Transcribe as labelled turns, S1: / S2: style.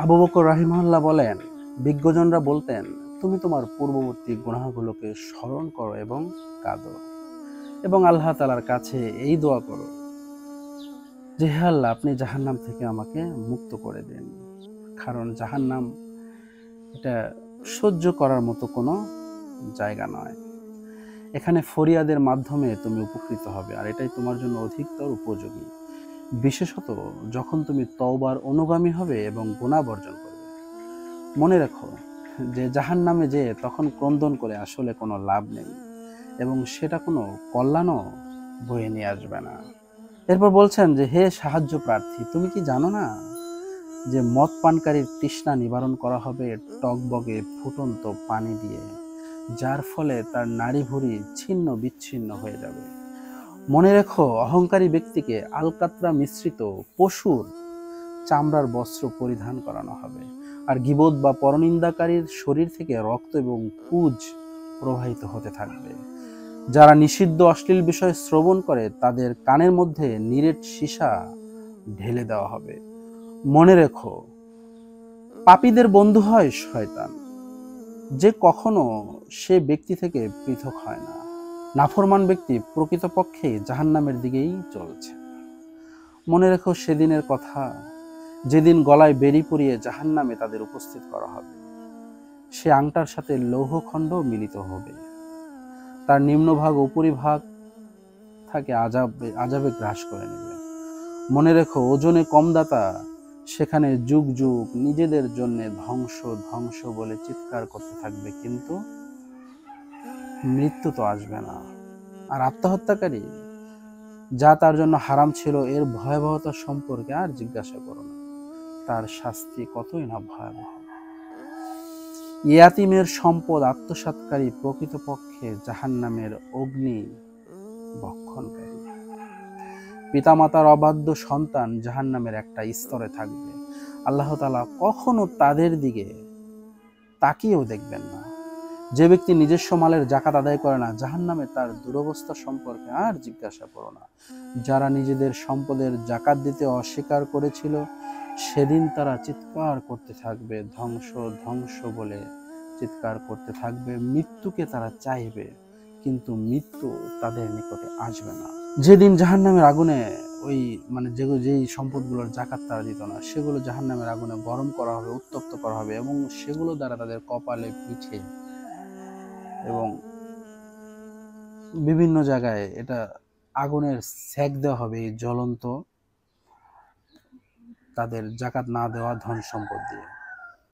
S1: আবু বকর রাহিমাহুল্লাহ বলেন, বিজ্ঞজনরা বলতেন, তুমি তোমার পূর্ববর্তী গুনাহগুলোকে স্মরণ করো এবং কাঁদো এবং আল্লাহ তাআলার কাছে এই দোয়া করো যে হে আল্লাহ, আপনি জাহান্নাম থেকে আমাকে মুক্ত করে দিন। কারণ জাহান্নাম এটা সহ্য করার মতো কোনো জায়গা নয়। এখানে ফরিয়াদের মাধ্যমে তুমি উপকৃত হবে, আর এটাই তোমার জন্য অধিকতর উপযোগী, বিশেষত যখন তুমি তওবার অনুগামী হবে এবং গুনাহ বর্জন করবে। মনে রেখো যে জাহান্নামে যে তখন ক্রন্দন করে আসলে কোনো লাভ নেই এবং সেটা কোনো কল্যাণও বয়ে নিয়ে আসবে না। এরপর বলছেন যে হে সাহায্য প্রার্থী, তুমি কি জানো না যে মদ পানকারীর তৃষ্ণা নিবারণ করা হবে টকবগে ফুটন্ত পানি দিয়ে, যার ফলে তার নাড়ি ভুঁড়ি ছিন্ন বিচ্ছিন্ন হয়ে যাবে। মনে রেখো, অহংকারী ব্যক্তিকে আলকাতরা মিশ্রিত পশুর চামড়ার বস্ত্র পরিধান করানো হবে, আর গীবত বা পরনিন্দাকারীর শরীর থেকে রক্ত এবং পুজ প্রবাহিত হতে থাকবে। যারা নিষিদ্ধ অশ্লীল বিষয় শ্রবণ করে তাদের কানের মধ্যে নিরেট সীসা ঢেলে দেওয়া হবে। মনে রেখো, পাপীদের বন্ধু হয় শয়তান, যে কখনো সে ব্যক্তি থেকে পৃথক হয় না। নাফরমান ব্যক্তি প্রকৃতপক্ষে জাহান্নামের দিকেই চলছে। মনে রেখো সেদিনের কথা, যেদিন গলায় বেড়ি পরিয়ে জাহান্নামে তাদের উপস্থিত করা হবে। সে আংটার সাথে লৌহখণ্ড মিলিত হবে, তার নিম্নভাগ উপরিভাগ তাকে আজাবে গ্রাস করে নেবে। মনে রেখো, ওজনে কমদাতা সেখানে যুগ যুগ নিজেদের জন্য ধ্বংস ধ্বংস বলে চিৎকার করতে থাকবে, কিন্তু মৃত্যু তো আসবে না। আর আত্মহত্যাকারী, যা তার জন্য হারাম ছিল, এর ভয়াবহতা সম্পর্কে আর জিজ্ঞাসা করো না, তার শাস্তি কতই না ভয়াবহ। ইয়াতিমের সম্পদ আত্মসাৎকারী প্রকৃতপক্ষে জাহান্নামের অগ্নি ভক্ষণকারী। পিতামাতার অবাধ্য সন্তান জাহান্নামের একটা স্তরে থাকবে। আল্লাহ তাআলা কখনো তাদের দিকে তাকিয়েও দেখবেন না। যে ব্যক্তি নিজস্ব মালের যাকাত আদায় করে না, জাহান্নামে তার দুরবস্থা সম্পর্কে আর জিজ্ঞাসা করো না। যারা নিজেদের সম্পদের যাকাত দিতে অস্বীকার করেছিল, সেদিন তারা চিৎকার করতে থাকবে, ধ্বংস ধ্বংস বলে চিৎকার করতে থাকবে। মৃত্যুকে তারা চাইবে, কিন্তু মৃত্যু তাদের নিকটে আসবে না। যেদিন জাহান্নামের আগুনে ওই যেই সম্পদগুলোর যাকাত তারা দিত না, সেগুলো জাহান্নামের আগুনে গরম করা হবে, উত্তপ্ত করা হবে, এবং সেগুলো দ্বারা তাদের কপালে, পিঠে এবং বিভিন্ন জায়গায় এটা আগুনের সেক দেওয়া হবে, এই জ্বলন্ত তাদের যাকাত না দেওয়া ধন সম্পদ দিয়ে।